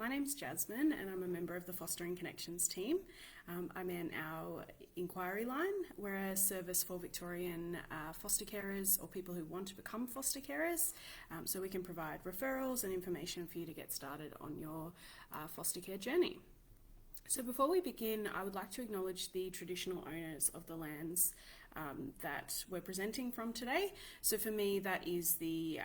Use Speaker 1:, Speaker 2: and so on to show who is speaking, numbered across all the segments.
Speaker 1: My name's Jasmine and I'm a member of the Fostering Connections team. I'm in our inquiry line. We're a service for Victorian foster carers or people who want to become foster carers, so we can provide referrals and information for you to get started on your foster care journey. So before we begin, I would like to acknowledge the traditional owners of the lands that we're presenting from today. So for me, that is the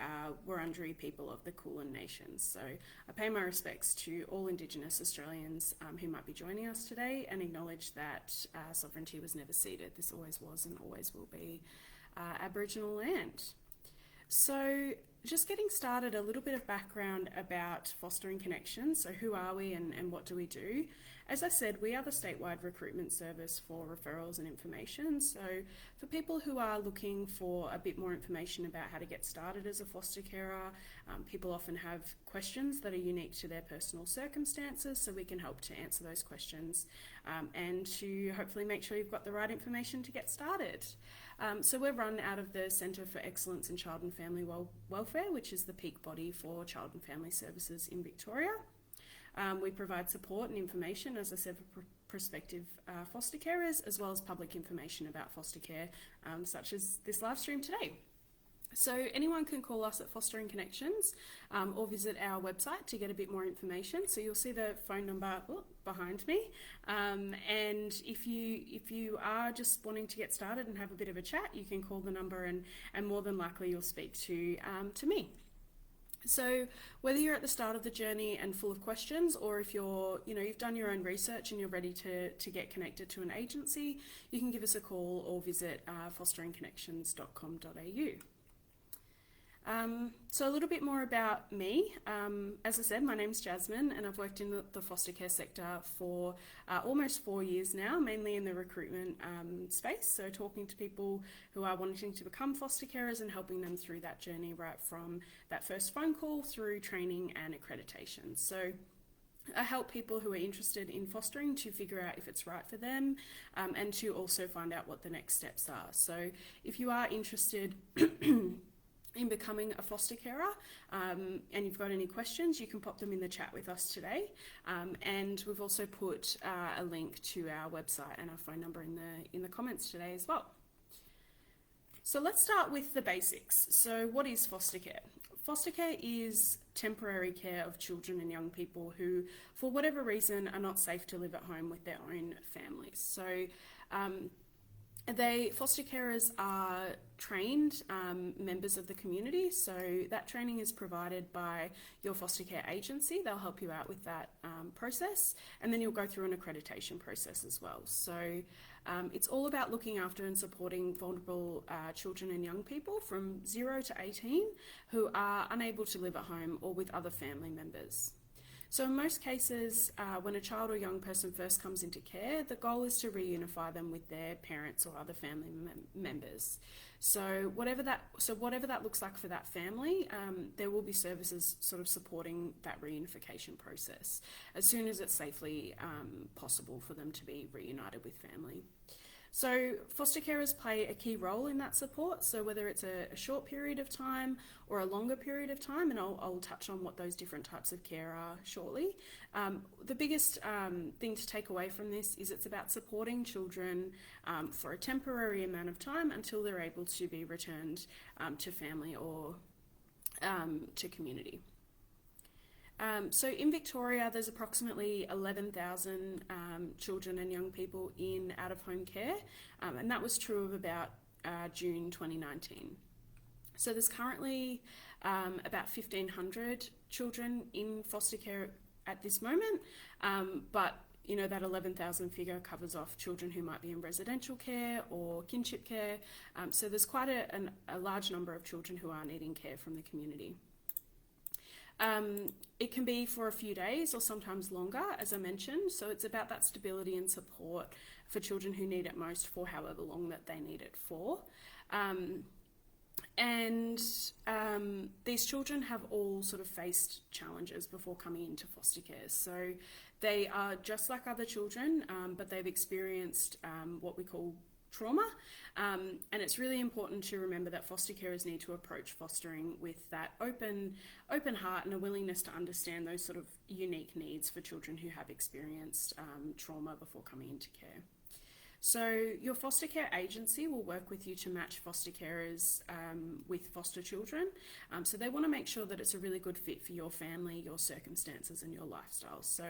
Speaker 1: Wurundjeri people of the Kulin Nations. So I pay my respects to all Indigenous Australians who might be joining us today and acknowledge that sovereignty was never ceded. This always was and always will be Aboriginal land. So just getting started, a little bit of background about Fostering Connections. So who are we and what do we do? As I said, we are the statewide recruitment service for referrals and information. So for people who are looking for a bit more information about how to get started as a foster carer, people often have questions that are unique to their personal circumstances, so we can help to answer those questions and to hopefully make sure you've got the right information to get started. So we're run out of the Centre for Excellence in Child and Family Welfare, which is the peak body for child and family services in Victoria. We provide support and information, as I said, for prospective foster carers, as well as public information about foster care, such as this live stream today. So anyone can call us at Fostering Connections or visit our website to get a bit more information. So you'll see the phone number behind me. And if you are just wanting to get started and have a bit of a chat, you can call the number and more than likely you'll speak to me. So whether you're at the start of the journey and full of questions, or if you've done your own research and you're ready to get connected to an agency, you can give us a call or visit fosteringconnections.com.au. So a little bit more about me. As I said, my name's Jasmine and I've worked in the foster care sector for almost 4 years now, mainly in the recruitment space. So talking to people who are wanting to become foster carers and helping them through that journey right from that first phone call through training and accreditation. So I help people who are interested in fostering to figure out if it's right for them and to also find out what the next steps are. So if you are interested in becoming a foster carer and you've got any questions, you can pop them in the chat with us today. And we've also put a link to our website and our phone number in the comments today as well. So let's start with the basics. So what is foster care? Foster care is temporary care of children and young people who, for whatever reason, are not safe to live at home with their own families. So foster carers are trained members of the community, so that training is provided by your foster care agency. They'll help you out with that process, and then you'll go through an accreditation process as well. So it's all about looking after and supporting vulnerable children and young people from 0 to 18 who are unable to live at home or with other family members. So in most cases, when a child or young person first comes into care, the goal is to reunify them with their parents or other family members. So whatever that looks like for that family, there will be services sort of supporting that reunification process as soon as it's safely possible for them to be reunited with family. So foster carers play a key role in that support. So whether it's a short period of time or a longer period of time, and I'll touch on what those different types of care are shortly. The biggest thing to take away from this is it's about supporting children for a temporary amount of time until they're able to be returned to family or to community. So in Victoria, there's approximately 11,000 children and young people in out-of-home care, and that was true of about June 2019. So there's currently about 1,500 children in foster care at this moment, but that 11,000 figure covers off children who might be in residential care or kinship care, so there's quite a large number of children who are needing care from the community. It can be for a few days or sometimes longer, as I mentioned, so it's about that stability and support for children who need it most for however long that they need it for. These children have all sort of faced challenges before coming into foster care. So they are just like other children, but they've experienced what we call trauma. And it's really important to remember that foster carers need to approach fostering with that open heart and a willingness to understand those sort of unique needs for children who have experienced trauma before coming into care. So your foster care agency will work with you to match foster carers with foster children. So they want to make sure that it's a really good fit for your family, your circumstances and your lifestyle. So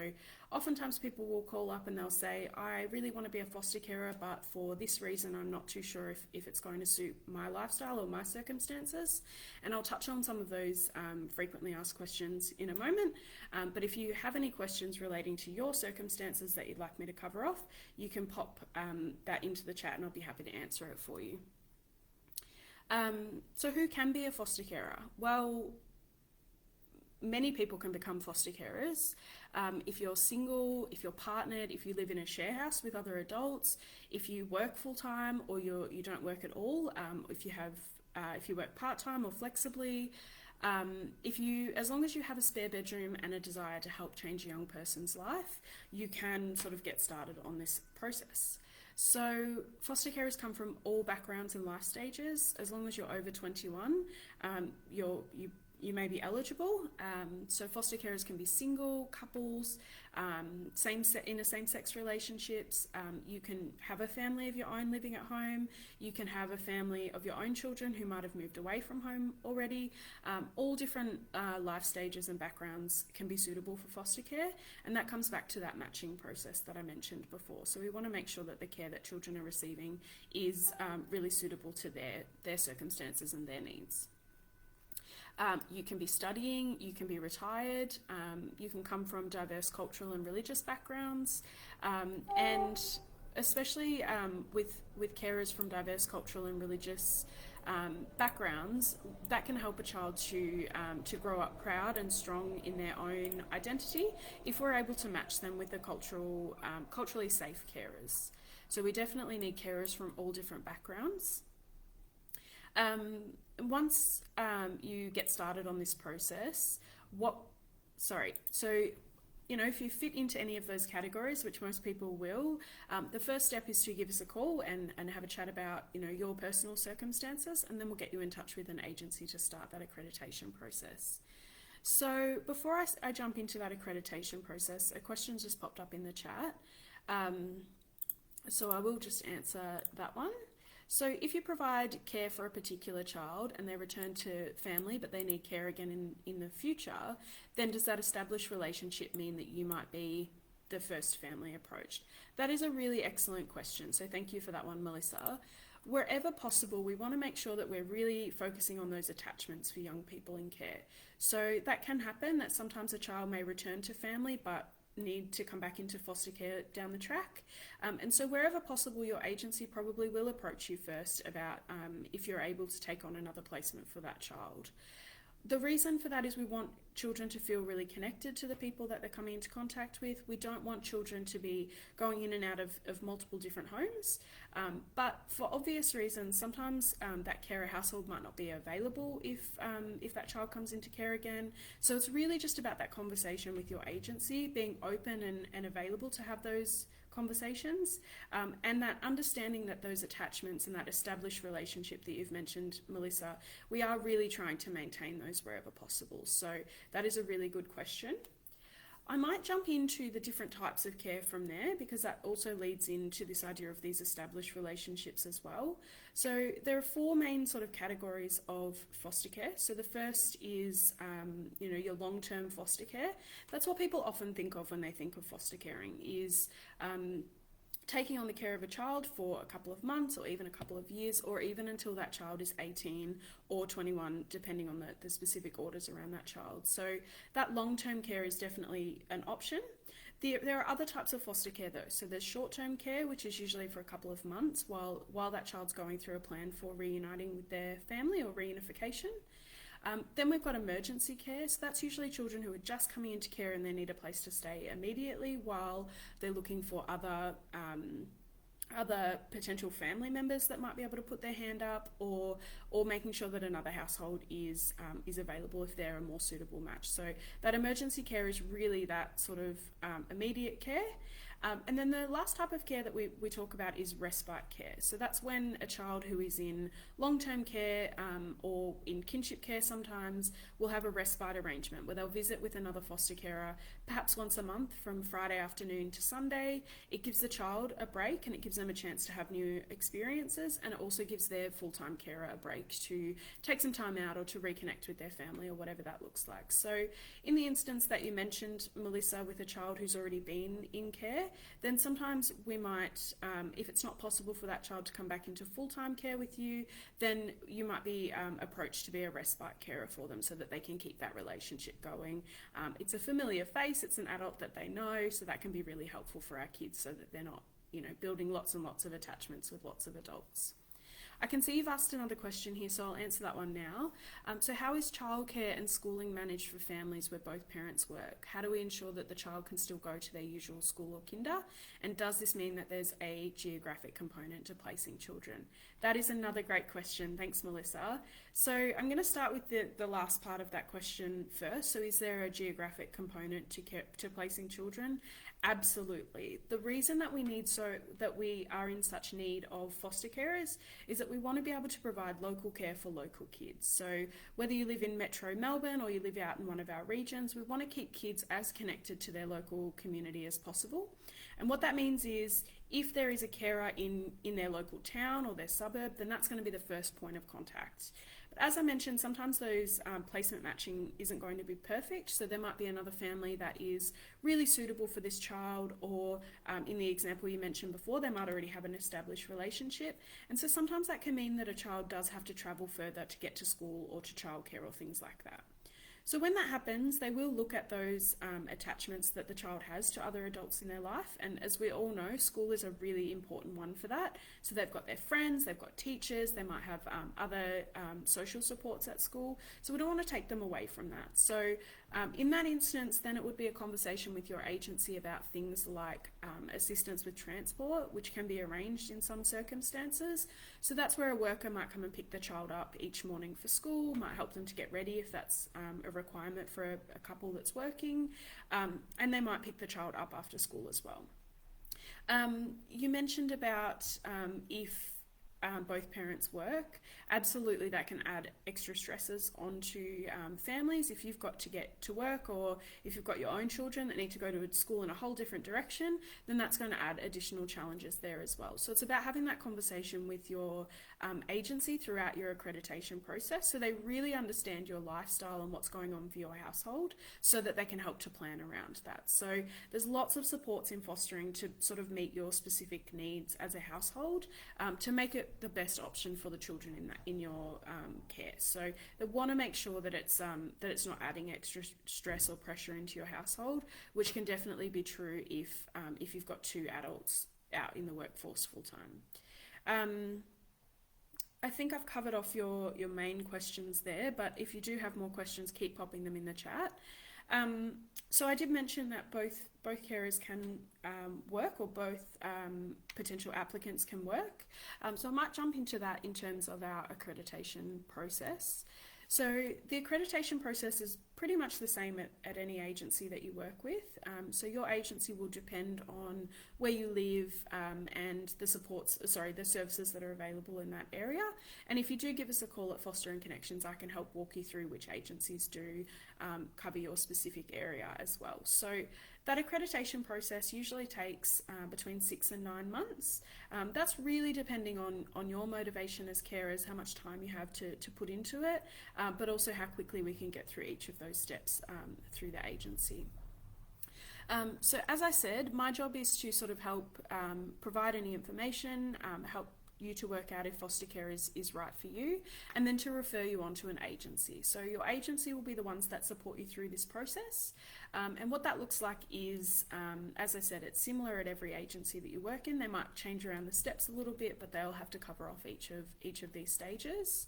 Speaker 1: oftentimes people will call up and they'll say, I really want to be a foster carer, but for this reason I'm not too sure if it's going to suit my lifestyle or my circumstances. And I'll touch on some of those frequently asked questions in a moment. But if you have any questions relating to your circumstances that you'd like me to cover off, you can pop that into the chat and I'll be happy to answer it for you. So who can be a foster carer? Well, many people can become foster carers. If you're single, if you're partnered, if you live in a share house with other adults, if you work full-time or you don't work at all, if you work part-time or flexibly, as long as you have a spare bedroom and a desire to help change a young person's life, you can sort of get started on this process. So foster carers come from all backgrounds and life stages. As long as you're over 21, you may be eligible. So foster carers can be single, couples, in a same-sex relationships. You can have a family of your own living at home. You can have a family of your own children who might have moved away from home already. All different life stages and backgrounds can be suitable for foster care, and that comes back to that matching process that I mentioned before. So we want to make sure that the care that children are receiving is really suitable to their circumstances and their needs. You can be studying, you can be retired, you can come from diverse cultural and religious backgrounds, and especially with carers from diverse cultural and religious backgrounds, that can help a child to grow up proud and strong in their own identity if we're able to match them with the culturally safe carers. So we definitely need carers from all different backgrounds. Once you get started on this process, if you fit into any of those categories, which most people will, the first step is to give us a call and have a chat about, your personal circumstances, and then we'll get you in touch with an agency to start that accreditation process. So before I jump into that accreditation process, a question just popped up in the chat. So I will just answer that one. So if you provide care for a particular child and they return to family but they need care again in the future, then does that established relationship mean that you might be the first family approached? That is a really excellent question, so thank you for that one, Melissa. Wherever possible, we want to make sure that we're really focusing on those attachments for young people in care. So that can happen, that sometimes a child may return to family but need to come back into foster care down the track. And so wherever possible, your agency probably will approach you first about if you're able to take on another placement for that child. The reason for that is we want children to feel really connected to the people that they're coming into contact with. We don't want children to be going in and out of multiple different homes. But for obvious reasons, sometimes that carer household might not be available if that child comes into care again. So it's really just about that conversation with your agency, being open and available to have those conversations, and that understanding that those attachments and that established relationship that you've mentioned, Melissa, we are really trying to maintain those wherever possible. So that is a really good question. I might jump into the different types of care from there, because that also leads into this idea of these established relationships as well. So there are four main sort of categories of foster care. So the first is, your long-term foster care. That's what people often think of when they think of foster caring, is taking on the care of a child for a couple of months or even a couple of years, or even until that child is 18 or 21, depending on the specific orders around that child. So that long-term care is definitely an option. There are other types of foster care though. So there's short-term care, which is usually for a couple of months while that child's going through a plan for reuniting with their family or reunification. Then we've got emergency care, so that's usually children who are just coming into care and they need a place to stay immediately while they're looking for other potential family members that might be able to put their hand up, or making sure that another household is available if they're a more suitable match. So that emergency care is really that sort of immediate care. And then the last type of care that we talk about is respite care. So that's when a child who is in long-term care or in kinship care sometimes will have a respite arrangement where they'll visit with another foster carer perhaps once a month from Friday afternoon to Sunday. It gives the child a break and it gives them a chance to have new experiences, and it also gives their full-time carer a break to take some time out or to reconnect with their family or whatever that looks like. So in the instance that you mentioned, Melissa, with a child who's already been in care, then sometimes we might, if it's not possible for that child to come back into full-time care with you, then you might be approached to be a respite carer for them so that they can keep that relationship going. It's a familiar face, it's an adult that they know, so that can be really helpful for our kids so that they're not, building lots and lots of attachments with lots of adults. I can see you've asked another question here, so I'll answer that one now. So how is childcare and schooling managed for families where both parents work? How do we ensure that the child can still go to their usual school or kinder? And does this mean that there's a geographic component to placing children? That is another great question. Thanks, Melissa. So I'm going to start with the last part of that question first. So is there a geographic component to placing children? Absolutely. The reason that we are in such need of foster carers is that we want to be able to provide local care for local kids. So whether you live in Metro Melbourne or you live out in one of our regions, we want to keep kids as connected to their local community as possible. And what that means is if there is a carer in their local town or their suburb, then that's going to be the first point of contact. But as I mentioned, sometimes those placement matching isn't going to be perfect. So there might be another family that is really suitable for this child, or in the example you mentioned before, they might already have an established relationship. And so sometimes that can mean that a child does have to travel further to get to school or to childcare or things like that. So when that happens, they will look at those attachments that the child has to other adults in their life. And as we all know, school is a really important one for that. So they've got their friends, they've got teachers, they might have other social supports at school. So we don't want to take them away from that. So in that instance, then it would be a conversation with your agency about things like assistance with transport, which can be arranged in some circumstances. So that's where a worker might come and pick the child up each morning for school, might help them to get ready if that's a requirement for a couple that's working, and they might pick the child up after school as well. You mentioned about if both parents work. Absolutely, that can add extra stresses onto families. If you've got to get to work, or if you've got your own children that need to go to a school in a whole different direction, then that's going to add additional challenges there as well. So it's about having that conversation with your agency throughout your accreditation process, so they really understand your lifestyle and what's going on for your household, so that they can help to plan around that. So there's lots of supports in fostering to sort of meet your specific needs as a household, to make it the best option for the children in your care. So they want to make sure that it's not adding extra stress or pressure into your household, which can definitely be true if you've got two adults out in the workforce full time. I think I've covered off your main questions there, but if you do have more questions, keep popping them in the chat. So I did mention that both carers can work, or both potential applicants can work. So I might jump into that in terms of our accreditation process. So the accreditation process is pretty much the same at any agency that you work with. So your agency will depend on where you live and the services that are available in that area. And if you do give us a call at Fostering Connections, I can help walk you through which agencies do cover your specific area as well. So that accreditation process usually takes between 6 and 9 months. That's really depending on your motivation as carers, how much time you have to put into it, but also how quickly we can get through each of those steps through the agency. So as I said, my job is to sort of help provide any information, help you to work out if foster care is right for you, and then to refer you on to an agency. So your agency will be the ones that support you through this process. And what that looks like is, as I said, it's similar at every agency that you work in. They might change around the steps a little bit, but they'll have to cover off each of these stages.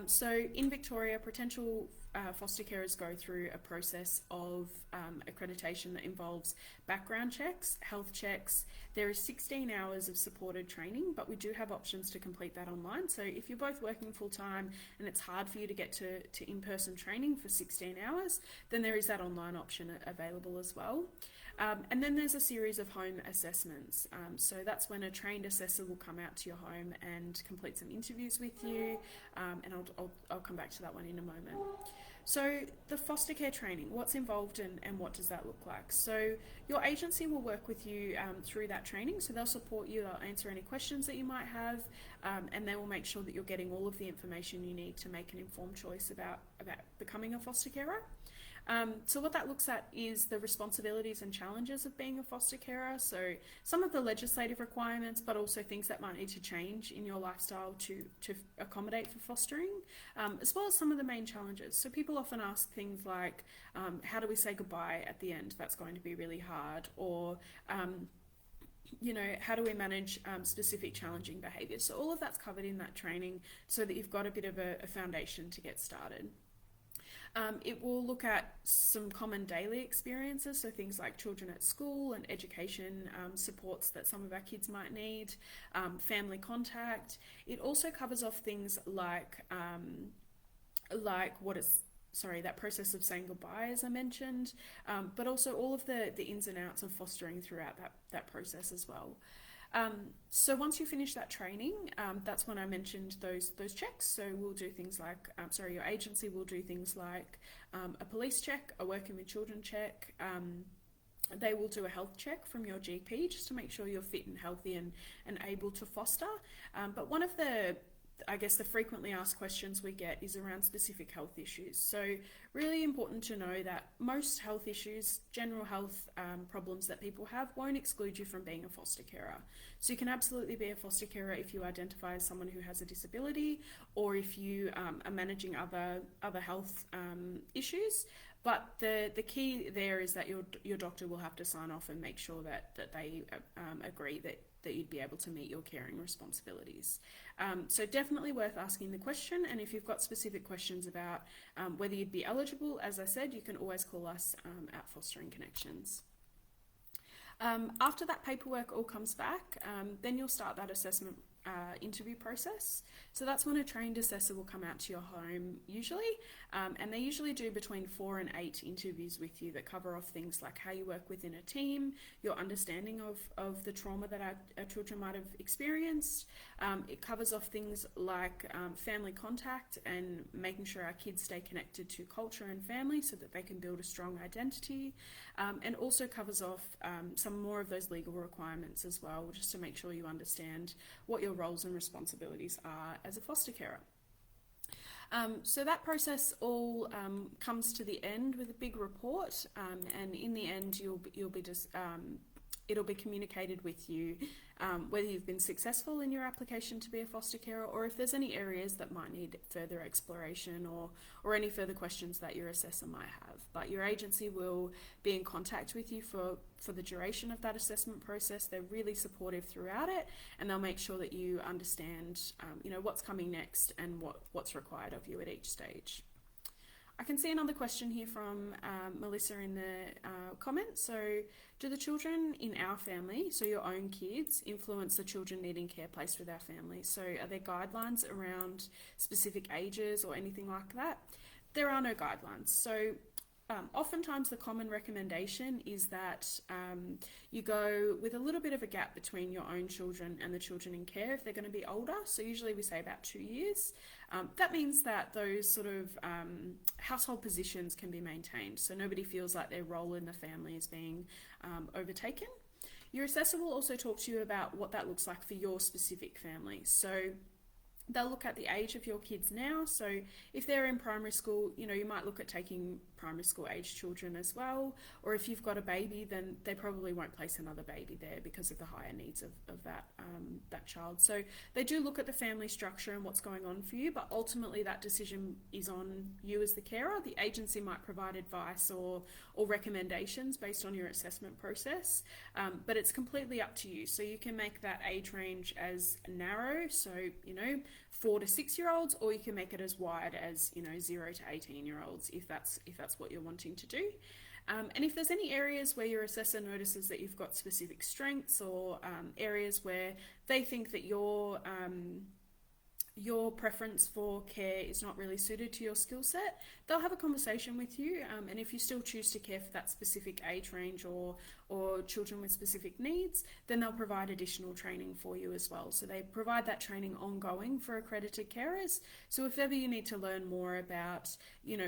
Speaker 1: So in Victoria, potential foster carers go through a process of accreditation that involves background checks, health checks. There is 16 hours of supported training, but we do have options to complete that online. So if you're both working full time and it's hard for you to get to in-person training for 16 hours, then there is that online option available as well. And then there's a series of home assessments. So that's when a trained assessor will come out to your home and complete some interviews with you. And I'll come back to that one in a moment. So the foster care training, what's involved and what does that look like? So your agency will work with you through that training. So they'll support you, they'll answer any questions that you might have, and they will make sure that you're getting all of the information you need to make an informed choice about becoming a foster carer. So what that looks at is the responsibilities and challenges of being a foster carer. So some of the legislative requirements, but also things that might need to change in your lifestyle to accommodate for fostering, as well as some of the main challenges. So people often ask things like, how do we say goodbye at the end? That's going to be really hard. Or, how do we manage specific challenging behaviours? So all of that's covered in that training so that you've got a bit of a foundation to get started. It will look at some common daily experiences, so things like children at school and education supports that some of our kids might need, family contact. It also covers off things like that process of saying goodbye, as I mentioned, but also all of the ins and outs of fostering throughout that process as well. So once you finish that training, that's when I mentioned those checks. So we'll do things like, your agency will do things like a police check, a working with children check. They will do a health check from your GP just to make sure you're fit and healthy and able to foster. But one of the frequently asked questions we get is around specific health issues. So really important to know that most health issues, general health problems that people have won't exclude you from being a foster carer. So you can absolutely be a foster carer if you identify as someone who has a disability or if you are managing other health issues. But the key there is that your doctor will have to sign off and make sure that they agree that you'd be able to meet your caring responsibilities. So definitely worth asking the question, and if you've got specific questions about whether you'd be eligible, as I said, you can always call us at Fostering Connections. After that paperwork all comes back, then you'll start that assessment interview process. So that's when a trained assessor will come out to your home usually, and they usually do between 4 and 8 interviews with you that cover off things like how you work within a team, your understanding of the trauma that our children might have experienced. It covers off things like family contact and making sure our kids stay connected to culture and family so that they can build a strong identity, and also covers off some more of those legal requirements as well, just to make sure you understand what your roles and responsibilities are as a foster carer. So that process all comes to the end with a big report, and in the end it'll be communicated with you whether you've been successful in your application to be a foster carer or if there's any areas that might need further exploration or any further questions that your assessor might have. But your agency will be in contact with you for the duration of that assessment process. They're really supportive throughout it, and they'll make sure that you understand what's coming next and what's required of you at each stage. I can see another question here from Melissa in the comments. So, do the children in our family, so your own kids, influence the children needing care placed with our family? So are there guidelines around specific ages or anything like that? There are no guidelines. So oftentimes the common recommendation is that you go with a little bit of a gap between your own children and the children in care if they're going to be older. So usually we say about 2 years. That means that those sort of household positions can be maintained, so nobody feels like their role in the family is being overtaken. Your assessor will also talk to you about what that looks like for your specific family. So they'll look at the age of your kids now. So if they're in primary school, you might look at taking primary school age children as well. Or if you've got a baby, then they probably won't place another baby there because of the higher needs of that child. So they do look at the family structure and what's going on for you, but ultimately that decision is on you as the carer. The agency might provide advice or recommendations based on your assessment process, but it's completely up to you. So you can make that age range as narrow, so 4 to 6 year olds, or you can make it as wide as 0 to 18 year olds if that's what you're wanting to do. And if there's any areas where your assessor notices that you've got specific strengths, or areas where they think that your preference for care is not really suited to your skill set, they'll have a conversation with you, and if you still choose to care for that specific age range or children with specific needs, then they'll provide additional training for you as well. So they provide that training ongoing for accredited carers. So if ever you need to learn more about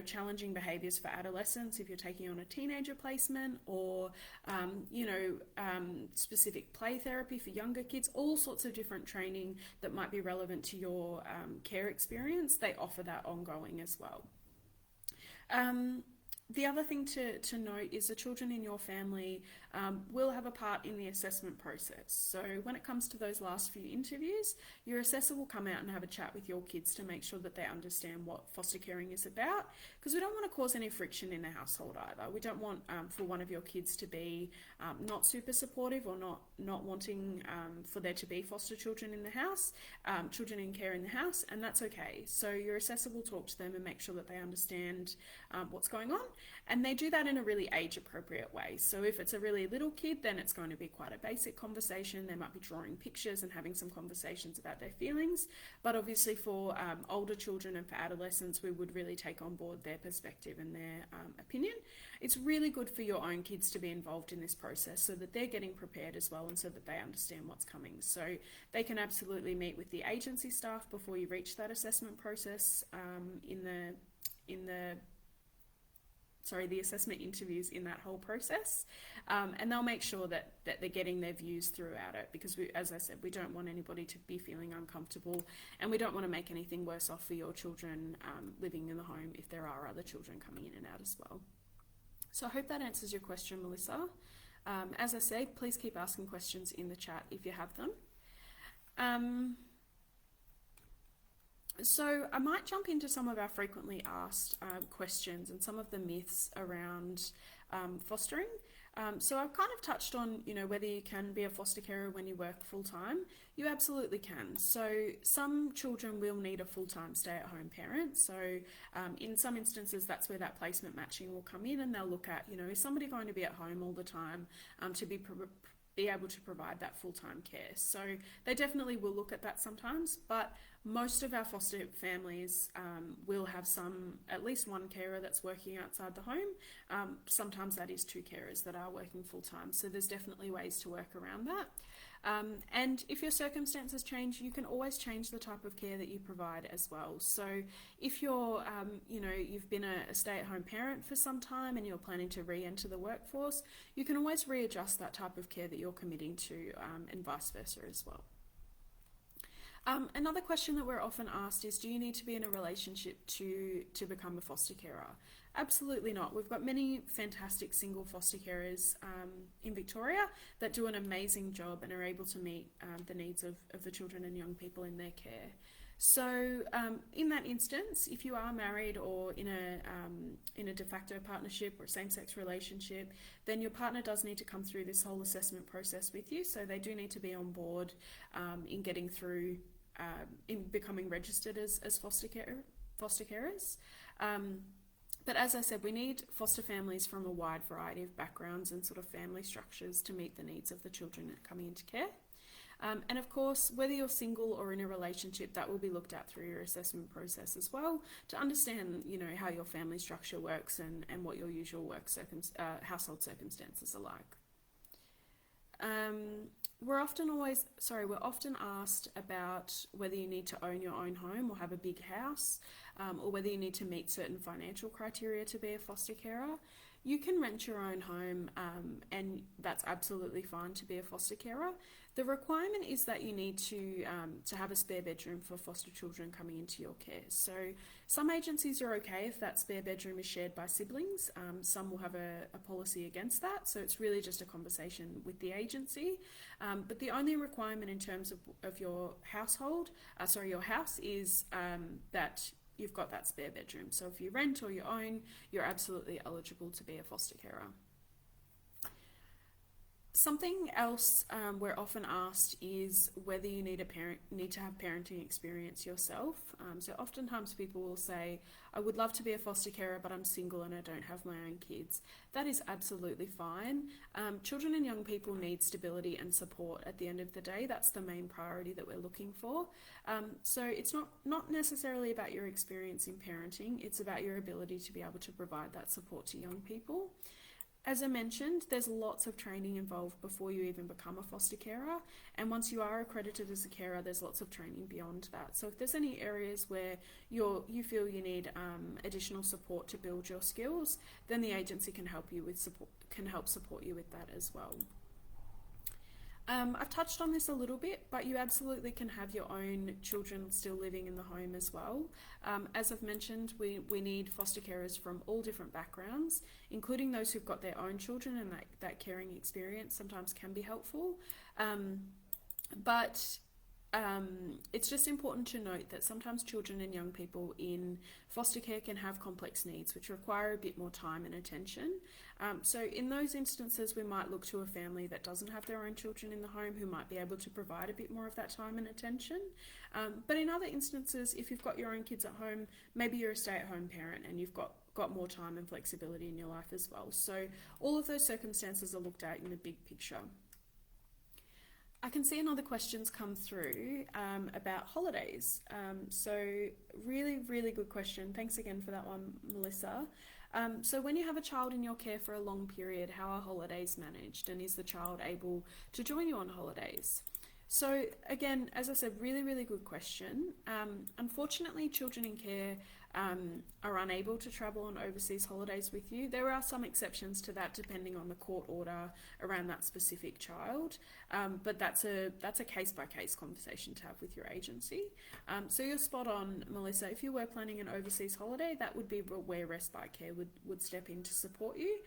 Speaker 1: challenging behaviours for adolescents, if you're taking on a teenager placement, or specific play therapy for younger kids, all sorts of different training that might be relevant to your care experience, they offer that ongoing as well. The other thing to note is the children in your family will have a part in the assessment process. So when it comes to those last few interviews, your assessor will come out and have a chat with your kids to make sure that they understand what foster caring is about, because we don't want to cause any friction in the household either. We don't want for one of your kids to be not super supportive, or not wanting for there to be foster children in the house, children in care in the house, and that's okay. So your assessor will talk to them and make sure that they understand what's going on. And they do that in a really age-appropriate way. So if it's a really little kid, then it's going to be quite a basic conversation. They might be drawing pictures and having some conversations about their feelings. But obviously for older children and for adolescents, we would really take on board their perspective and their opinion. It's really good for your own kids to be involved in this process so that they're getting prepared as well, and so that they understand what's coming. So they can absolutely meet with the agency staff before you reach that assessment process the assessment interviews in that whole process, and they'll make sure that they're getting their views throughout it, because as I said, we don't want anybody to be feeling uncomfortable, and we don't want to make anything worse off for your children living in the home if there are other children coming in and out as well. So I hope that answers your question, Melissa. As I said, please keep asking questions in the chat if you have them. So I might jump into some of our frequently asked questions and some of the myths around fostering. So I've kind of touched on, whether you can be a foster carer when you work full-time. You absolutely can. So some children will need a full-time stay-at-home parent. So in some instances, that's where that placement matching will come in, and they'll look at, is somebody going to be at home all the time to be able to provide that full-time care. So they definitely will look at that sometimes, but most of our foster families will have at least one carer that's working outside the home. Sometimes that is 2 carers that are working full-time. So there's definitely ways to work around that. And if your circumstances change, you can always change the type of care that you provide as well. So if you're, you've been a stay-at-home parent for some time and you're planning to re-enter the workforce, you can always readjust that type of care that you're committing to, and vice versa as well. Another question that we're often asked is, do you need to be in a relationship to become a foster carer? Absolutely not. We've got many fantastic single foster carers in Victoria that do an amazing job and are able to meet the needs of the children and young people in their care. So in that instance, if you are married or in a de facto partnership or same-sex relationship, then your partner does need to come through this whole assessment process with you. So they do need to be on board in getting through, in becoming registered as foster carers. But as I said, we need foster families from a wide variety of backgrounds and sort of family structures to meet the needs of the children coming into care. And of course, whether you're single or in a relationship, that will be looked at through your assessment process as well, to understand, how your family structure works and what your usual household circumstances are like. We're often asked about whether you need to own your own home or have a big house, or whether you need to meet certain financial criteria to be a foster carer. You can rent your own home, and that's absolutely fine to be a foster carer. The requirement is that you need to have a spare bedroom for foster children coming into your care. So some agencies are okay if that spare bedroom is shared by siblings. Some will have a policy against that. So it's really just a conversation with the agency. But the only requirement in terms of your household, your house, is that you've got that spare bedroom. So if you rent or you own, you're absolutely eligible to be a foster carer. Something else we're often asked is whether you need to have parenting experience yourself. So oftentimes people will say, I would love to be a foster carer, but I'm single and I don't have my own kids. That is absolutely fine. Children and young people need stability and support at the end of the day. That's the main priority that we're looking for. So it's not necessarily about your experience in parenting. It's about your ability to be able to provide that support to young people. As I mentioned, there's lots of training involved before you even become a foster carer, and once you are accredited as a carer, there's lots of training beyond that. So if there's any areas where you feel you need additional support to build your skills, then the agency can help support you with that as well. I've touched on this a little bit, but you absolutely can have your own children still living in the home as well. As I've mentioned, we need foster carers from all different backgrounds, including those who've got their own children, and that caring experience sometimes can be helpful. But it's just important to note that sometimes children and young people in foster care can have complex needs which require a bit more time and attention. So in those instances, we might look to a family that doesn't have their own children in the home who might be able to provide a bit more of that time and attention. But in other instances, if you've got your own kids at home, maybe you're a stay-at-home parent and you've got more time and flexibility in your life as well. So all of those circumstances are looked at in the big picture. I can see another question's come through about holidays. So really, really good question. Thanks again for that one, Melissa. So when you have a child in your care for a long period, how are holidays managed, and is the child able to join you on holidays? So again, as I said, really, really good question. Unfortunately, children in care are unable to travel on overseas holidays with you. There are some exceptions to that depending on the court order around that specific child, but that's a case-by-case conversation to have with your agency. So you're spot on, Melissa. If you were planning an overseas holiday, that would be where Respite Care would step in to support you.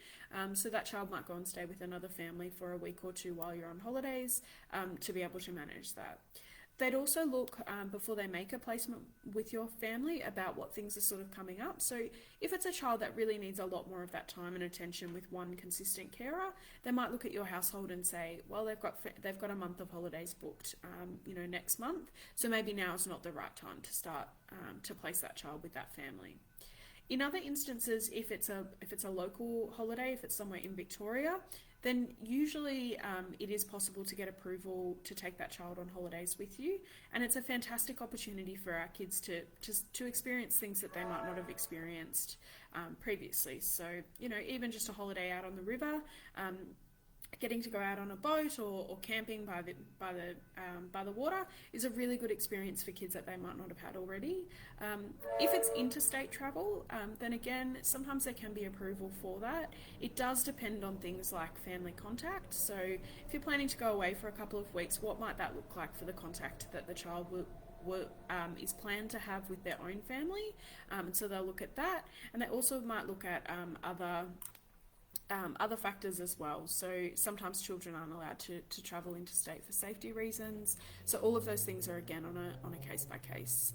Speaker 1: So that child might go and stay with another family for a week or two while you're on holidays to be able to manage that. They'd also look, before they make a placement with your family, about what things are sort of coming up. So if it's a child that really needs a lot more of that time and attention with one consistent carer, they might look at your household and say, well, they've got a month of holidays booked, next month. So maybe now is not the right time to start to place that child with that family. In other instances, if it's a local holiday, if it's somewhere in Victoria, then usually it is possible to get approval to take that child on holidays with you, and it's a fantastic opportunity for our kids to experience things that they might not have experienced previously. So even just a holiday out on the river, getting to go out on a boat or camping by the water is a really good experience for kids that they might not have had already. If it's interstate travel, then again, sometimes there can be approval for that. It does depend on things like family contact. So if you're planning to go away for a couple of weeks, what might that look like for the contact that the child is planned to have with their own family? And so they'll look at that, and they also might look at other factors as well. So sometimes children aren't allowed to travel interstate for safety reasons. So all of those things are again on a case-by-case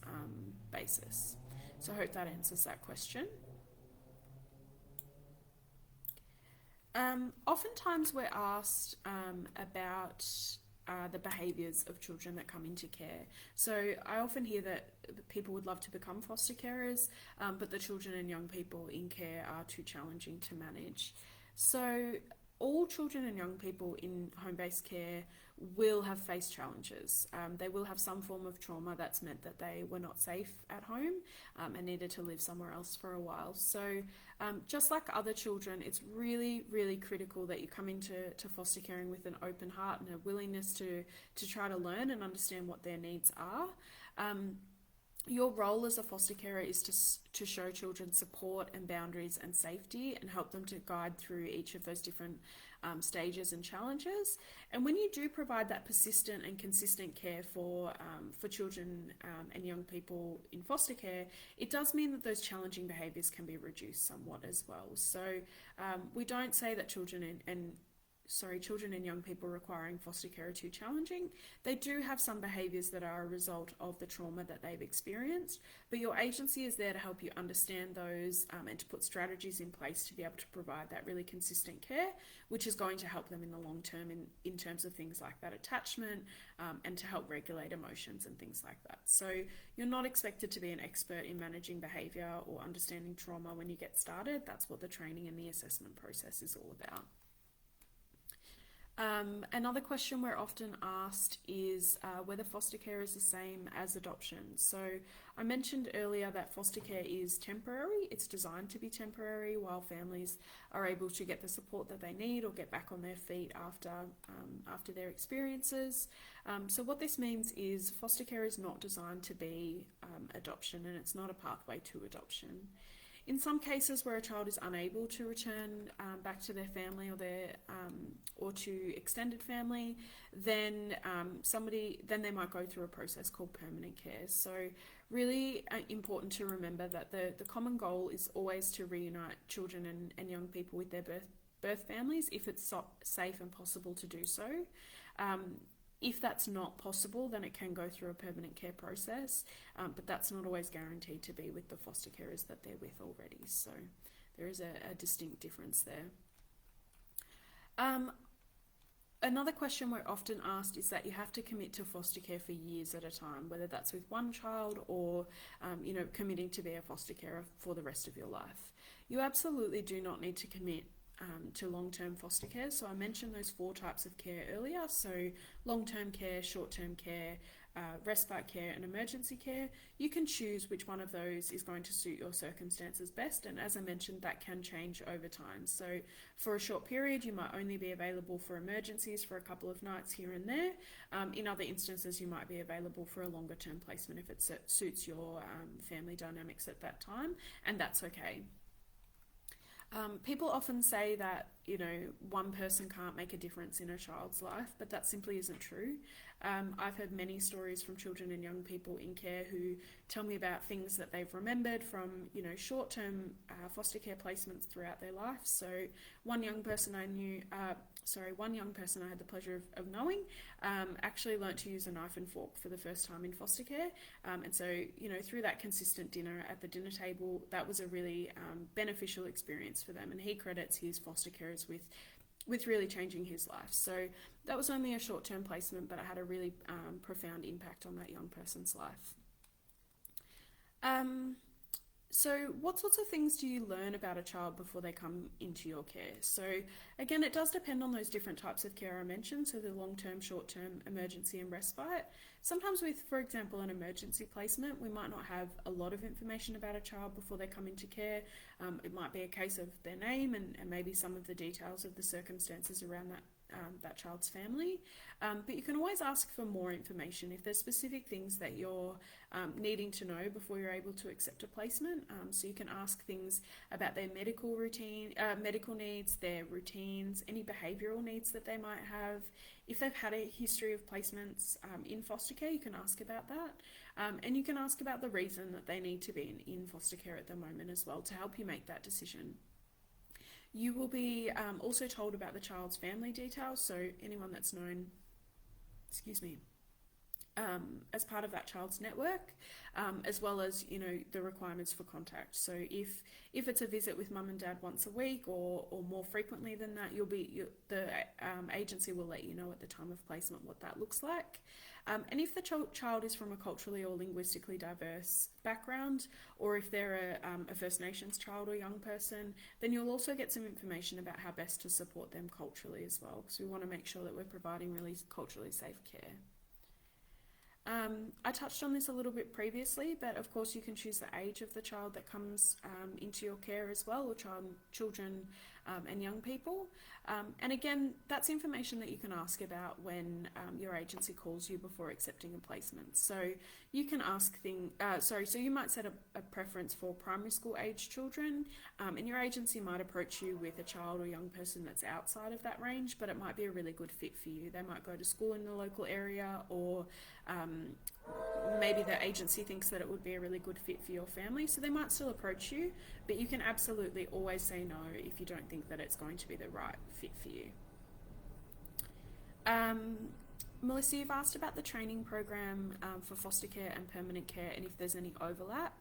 Speaker 1: basis. So I hope that answers that question. Oftentimes we're asked about the behaviours of children that come into care. So I often hear that people would love to become foster carers, but the children and young people in care are too challenging to manage. So all children and young people in home-based care will have faced challenges. They will have some form of trauma that's meant that they were not safe at home and needed to live somewhere else for a while. So just like other children, it's really, really critical that you come into foster caring with an open heart and a willingness to try to learn and understand what their needs are. Your role as a foster carer is to show children support and boundaries and safety, and help them to guide through each of those different stages and challenges. And when you do provide that persistent and consistent care for children and young people in foster care, it does mean that those challenging behaviours can be reduced somewhat as well. So we don't say that children and young people requiring foster care are too challenging. They do have some behaviours that are a result of the trauma that they've experienced, but your agency is there to help you understand those and to put strategies in place to be able to provide that really consistent care, which is going to help them in the long term in terms of things like that attachment and to help regulate emotions and things like that. So you're not expected to be an expert in managing behaviour or understanding trauma when you get started. That's what the training and the assessment process is all about. Another question we're often asked is whether foster care is the same as adoption. So I mentioned earlier that foster care is temporary. It's designed to be temporary while families are able to get the support that they need or get back on their feet after their experiences. So what this means is foster care is not designed to be adoption, and it's not a pathway to adoption. In some cases where a child is unable to return back to their family or to extended family, then they might go through a process called permanent care. So really important to remember that the common goal is always to reunite children and young people with their birth families if it's safe and possible to do so. If that's not possible, then it can go through a permanent care process, but that's not always guaranteed to be with the foster carers that they're with already. So there is a distinct difference there. Another question we're often asked is that you have to commit to foster care for years at a time, whether that's with one child or committing to be a foster carer for the rest of your life. You absolutely do not need to commit to long-term foster care. So I mentioned those 4 types of care earlier. So long-term care, short-term care, respite care and emergency care. You can choose which one of those is going to suit your circumstances best, and as I mentioned, that can change over time. So for a short period you might only be available for emergencies for a couple of nights here and there. In other instances you might be available for a longer term placement if it suits your family dynamics at that time, and that's okay. People often say that, one person can't make a difference in a child's life, but that simply isn't true. I've heard many stories from children and young people in care who tell me about things that they've remembered from, short-term foster care placements throughout their life. So one young person I had the pleasure of knowing actually learnt to use a knife and fork for the first time in foster care. And so, through that consistent dinner at the dinner table, that was a really beneficial experience for them. And he credits his foster carers with really changing his life. So that was only a short-term placement, but it had a really profound impact on that young person's life. So what sorts of things do you learn about a child before they come into your care? So again, it does depend on those different types of care I mentioned, so the long-term, short-term, emergency and respite. Sometimes with, for example, an emergency placement, we might not have a lot of information about a child before they come into care. It might be a case of their name and maybe some of the details of the circumstances around that child's family. But you can always ask for more information if there's specific things that you're needing to know before you're able to accept a placement. So you can ask things about their medical needs, their routines, any behavioural needs that they might have. If they've had a history of placements in foster care, you can ask about that. And you can ask about the reason that they need to be in foster care at the moment as well to help you make that decision. You will be also told about the child's family details, so anyone that's known, as part of that child's network, as well as the requirements for contact. So if it's a visit with mum and dad once a week or more frequently than that, the agency will let you know at the time of placement what that looks like. And if the child is from a culturally or linguistically diverse background, or if they're a First Nations child or young person, then you'll also get some information about how best to support them culturally as well, because we want to make sure that we're providing really culturally safe care. I touched on this a little bit previously, but of course you can choose the age of the child that comes into your care as well, or children and young people. And again, that's information that you can ask about when your agency calls you before accepting a placement. So you can ask so you might set a preference for primary school age children, and your agency might approach you with a child or young person that's outside of that range, but it might be a really good fit for you. They might go to school in the local area, or maybe the agency thinks that it would be a really good fit for your family, so they might still approach you, but you can absolutely always say no if you don't think that it's going to be the right fit for you. Melissa, you've asked about the training program for foster care and permanent care, and if there's any overlap,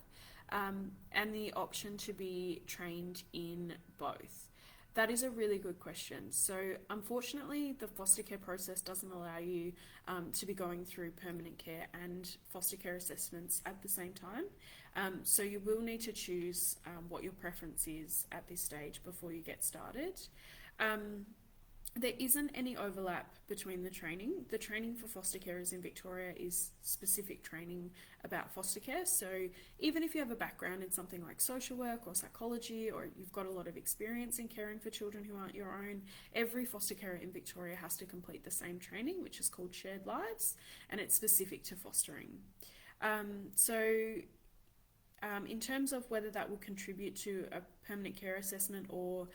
Speaker 1: and the option to be trained in both. That is a really good question. So unfortunately, the foster care process doesn't allow you to be going through permanent care and foster care assessments at the same time. So you will need to choose what your preference is at this stage before you get started. There isn't any overlap between the training. The training for foster carers in Victoria is specific training about foster care. So even if you have a background in something like social work or psychology, or you've got a lot of experience in caring for children who aren't your own, every foster carer in Victoria has to complete the same training, which is called Shared Lives, and it's specific to fostering. In terms of whether that will contribute to a permanent care assessment, or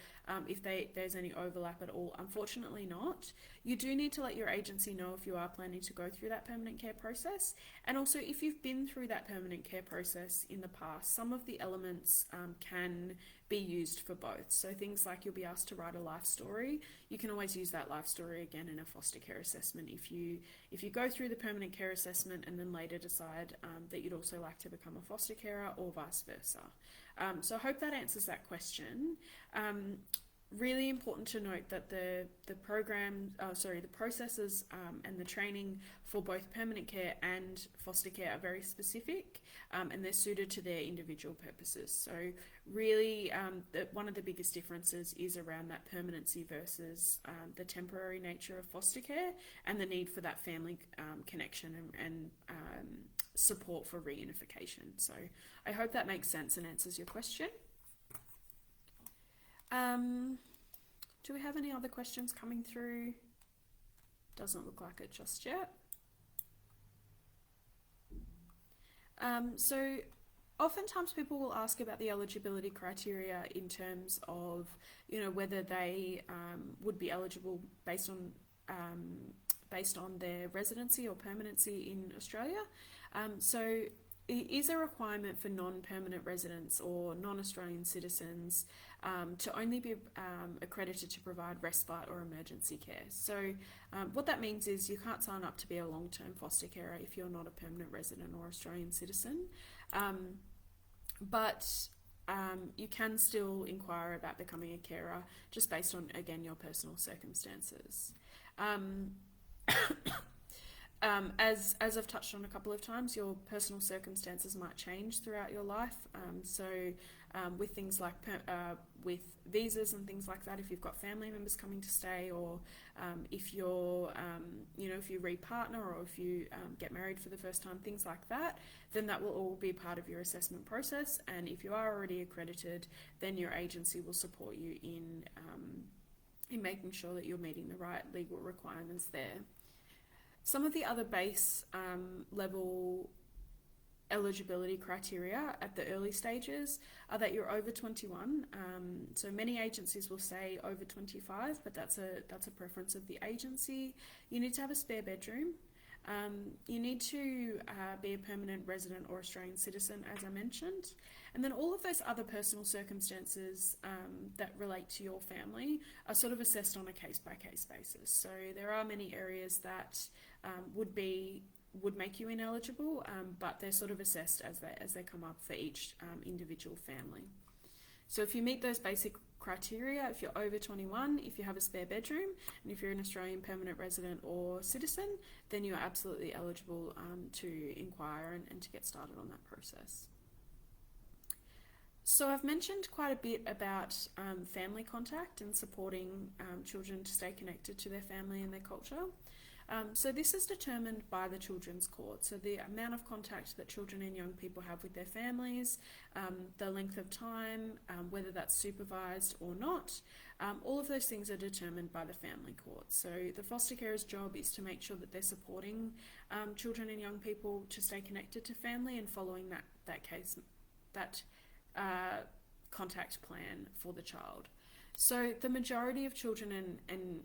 Speaker 1: if there's any overlap at all, unfortunately not. You do need to let your agency know if you are planning to go through that permanent care process, and also if you've been through that permanent care process in the past, some of the elements can be used for both. So things like you'll be asked to write a life story. You can always use that life story again in a foster care assessment if you go through the permanent care assessment and then later decide that you'd also like to become a foster carer, or vice versa. So I hope that answers that question. Really important to note that the processes and the training for both permanent care and foster care are very specific, and they're suited to their individual purposes. So really, one of the biggest differences is around that permanency versus the temporary nature of foster care, and the need for that family connection and support for reunification. So I hope that makes sense and answers your question. Do we have any other questions coming through? Doesn't look like it just yet. So oftentimes people will ask about the eligibility criteria in terms of, whether they would be eligible based on their residency or permanency in Australia. So it is a requirement for non-permanent residents or non-Australian citizens to only be accredited to provide respite or emergency care. So what that means is you can't sign up to be a long-term foster carer if you're not a permanent resident or Australian citizen. But you can still inquire about becoming a carer just based on, again, your personal circumstances. As I've touched on a couple of times, your personal circumstances might change throughout your life. With things like with visas and things like that, if you've got family members coming to stay, or if you're, if you re-partner, or if you get married for the first time, things like that, then that will all be part of your assessment process. And if you are already accredited, then your agency will support you in making sure that you're meeting the right legal requirements there. Some of the other base level eligibility criteria at the early stages are that you're over 21. So many agencies will say over 25, but that's a preference of the agency. You need to have a spare bedroom. You need to be a permanent resident or Australian citizen, as I mentioned. And then all of those other personal circumstances that relate to your family are sort of assessed on a case-by-case basis. So there are many areas that would make you ineligible, but they're sort of assessed as they come up for each individual family. So if you meet those basic criteria, if you're over 21, if you have a spare bedroom, and if you're an Australian permanent resident or citizen, then you are absolutely eligible to inquire and to get started on that process. So I've mentioned quite a bit about family contact and supporting children to stay connected to their family and their culture. So this is determined by the Children's Court. So the amount of contact that children and young people have with their families, the length of time, whether that's supervised or not, All of those things are determined by the family court. So the foster carer's job is to make sure that they're supporting children and young people to stay connected to family and following that contact plan for the child. So the majority of children and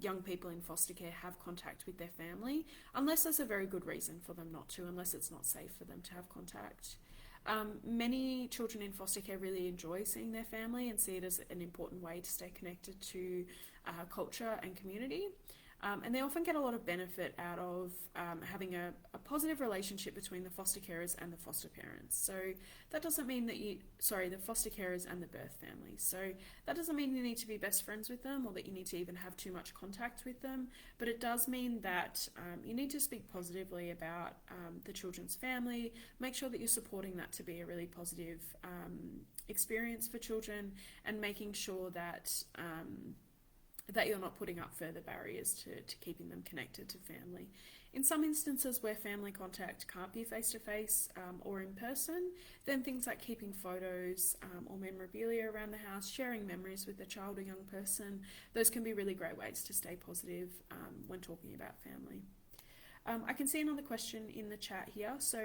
Speaker 1: young people in foster care have contact with their family, unless there's a very good reason for them not to, unless it's not safe for them to have contact. Many children in foster care really enjoy seeing their family and see it as an important way to stay connected to culture and community. And they often get a lot of benefit out of having a positive relationship between the foster carers and the foster parents. So that doesn't mean that the foster carers and the birth family. So that doesn't mean you need to be best friends with them or that you need to even have too much contact with them, but it does mean that you need to speak positively about the children's family, make sure that you're supporting that to be a really positive experience for children, and making sure that that you're not putting up further barriers to keeping them connected to family. In some instances where family contact can't be face-to-face or in person, then things like keeping photos or memorabilia around the house, sharing memories with a child or young person, those can be really great ways to stay positive when talking about family. I can see another question in the chat here. So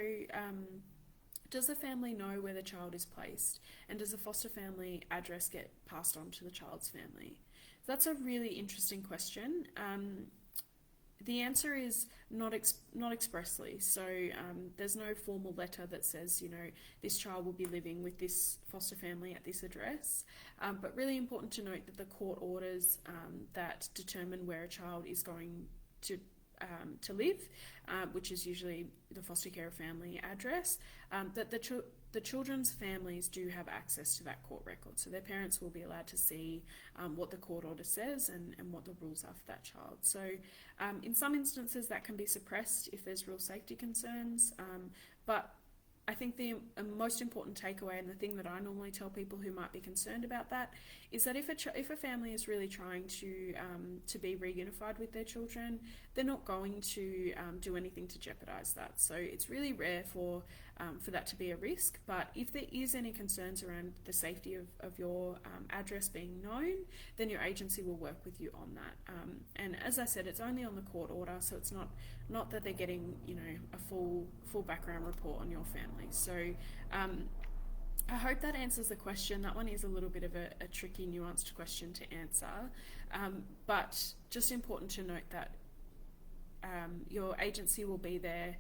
Speaker 1: does the family know where the child is placed? And does the foster family address get passed on to the child's family? That's a really interesting question. The answer is not expressly. So there's no formal letter that says, this child will be living with this foster family at this address. But really important to note that the court orders that determine where a child is going to live, which is usually the foster care family address, that the children's families do have access to that court record. So their parents will be allowed to see what the court order says and what the rules are for that child. So in some instances that can be suppressed if there's real safety concerns, but I think the most important takeaway, and the thing that I normally tell people who might be concerned about that, is that if a family is really trying to be reunified with their children, they're not going to do anything to jeopardise that. So it's really rare for that to be a risk. But if there is any concerns around the safety of your address being known, then your agency will work with you on that. And as I said, it's only on the court order, so it's not that they're getting a full background report on your family. So I hope that answers the question. That one is a little bit of a tricky, nuanced question to answer, but just important to note that your agency will be there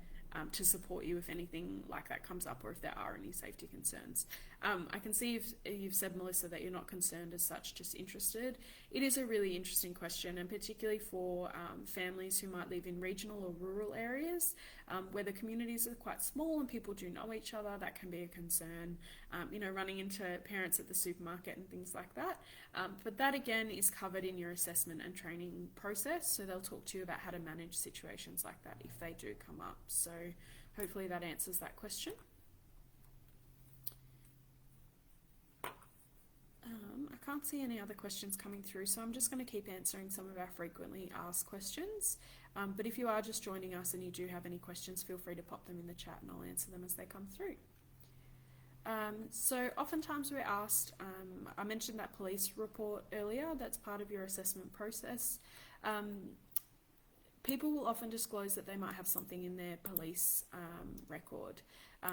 Speaker 1: to support you if anything like that comes up or if there are any safety concerns. I can see you've said, Melissa, that you're not concerned as such, just interested. It is a really interesting question, and particularly for families who might live in regional or rural areas where the communities are quite small and people do know each other. That can be a concern, running into parents at the supermarket and things like that. But that again is covered in your assessment and training process, so they'll talk to you about how to manage situations like that if they do come up. So hopefully that answers that question. I can't see any other questions coming through, so I'm just going to keep answering some of our frequently asked questions. But if you are just joining us and you do have any questions, feel free to pop them in the chat and I'll answer them as they come through. So oftentimes we're asked, I mentioned that police report earlier, that's part of your assessment process. People will often disclose that they might have something in their police record.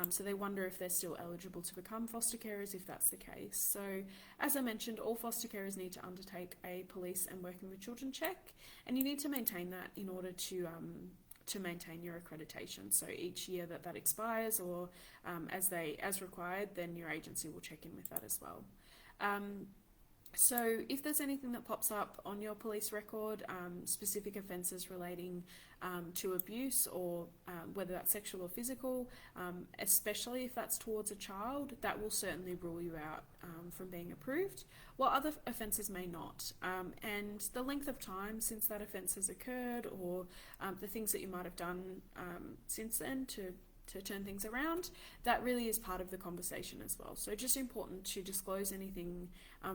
Speaker 1: So they wonder if they're still eligible to become foster carers if that's the case. So as I mentioned, all foster carers need to undertake a police and working with children check, and you need to maintain that in order to maintain your accreditation. So each year that expires, or as required, then your agency will check in with that as well. So if there's anything that pops up on your police record, specific offences relating to abuse, or whether that's sexual or physical, especially if that's towards a child, that will certainly rule you out from being approved, while other offences may not. And the length of time since that offence has occurred, or the things that you might have done since then to turn things around, that really is part of the conversation as well. So just important to disclose anything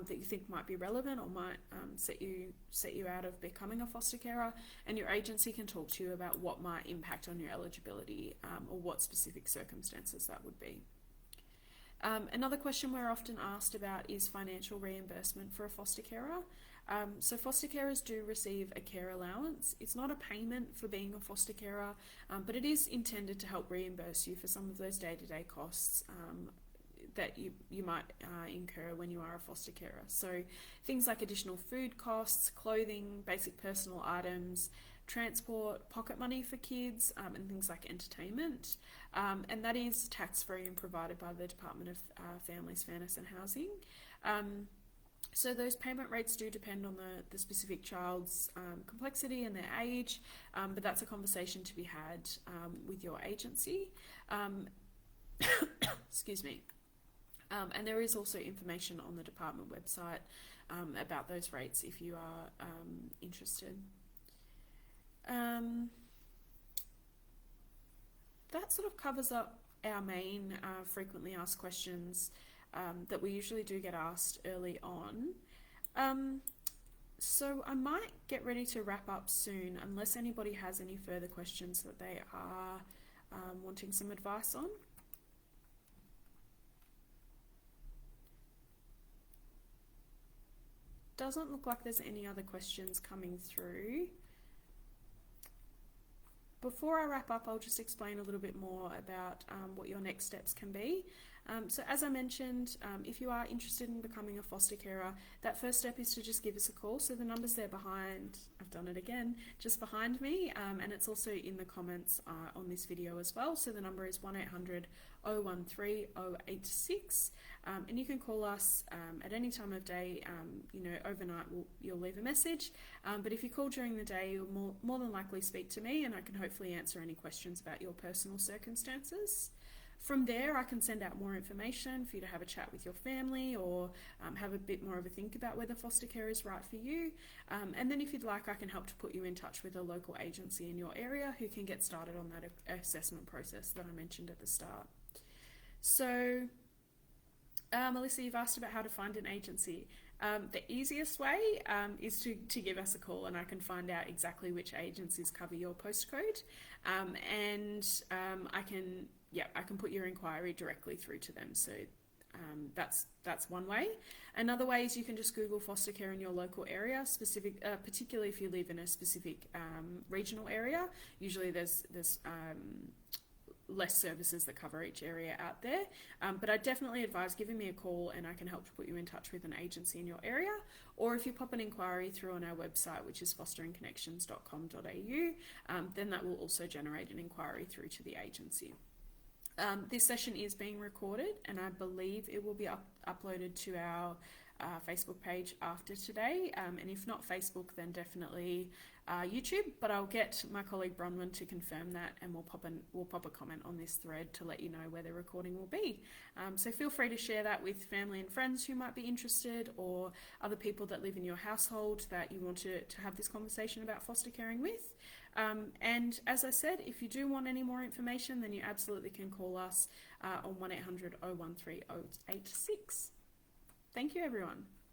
Speaker 1: that you think might be relevant or might set you out of becoming a foster carer, and your agency can talk to you about what might impact on your eligibility or what specific circumstances that would be. Another question we're often asked about is financial reimbursement for a foster carer. So foster carers do receive a care allowance. It's not a payment for being a foster carer, but it is intended to help reimburse you for some of those day-to-day costs that you might incur when you are a foster carer. So things like additional food costs, clothing, basic personal items, transport, pocket money for kids, and things like entertainment. And that is tax-free and provided by the Department of Families, Fairness and Housing. So those payment rates do depend on the specific child's complexity and their age, but that's a conversation to be had with your agency. Excuse me. And there is also information on the department website about those rates if you are interested. That sort of covers up our main frequently asked questions that we usually do get asked early on. So I might get ready to wrap up soon unless anybody has any further questions that they are wanting some advice on. Doesn't look like there's any other questions coming through. Before I wrap up, I'll just explain a little bit more about what your next steps can be. So as I mentioned, if you are interested in becoming a foster carer, that first step is to just give us a call. So the number's there behind, I've done it again, just behind me, and it's also in the comments on this video as well. So the number is 1800 013 086, and you can call us at any time of day. Overnight you'll leave a message, but if you call during the day, you'll more than likely speak to me, and I can hopefully answer any questions about your personal circumstances. From there, I can send out more information for you to have a chat with your family or have a bit more of a think about whether foster care is right for you. And then if you'd like, I can help to put you in touch with a local agency in your area who can get started on that assessment process that I mentioned at the start. So, Melissa, you've asked about how to find an agency. The easiest way is to give us a call, and I can find out exactly which agencies cover your postcode, and I can put your inquiry directly through to them. So that's one way. Another way is you can just Google foster care in your local area, particularly if you live in a specific regional area. Usually there's less services that cover each area out there, but I definitely advise giving me a call, and I can help to put you in touch with an agency in your area. Or if you pop an inquiry through on our website, which is fosteringconnections.com.au, then that will also generate an inquiry through to the agency. This session is being recorded, and I believe it will be uploaded to our Facebook page after today, and if not Facebook, then definitely YouTube, but I'll get my colleague Bronwyn to confirm that, and we'll pop a comment on this thread to let you know where the recording will be. So feel free to share that with family and friends who might be interested, or other people that live in your household that you want to have this conversation about foster caring with. And as I said, if you do want any more information, then you absolutely can call us on 1800 013 086. Thank you, everyone.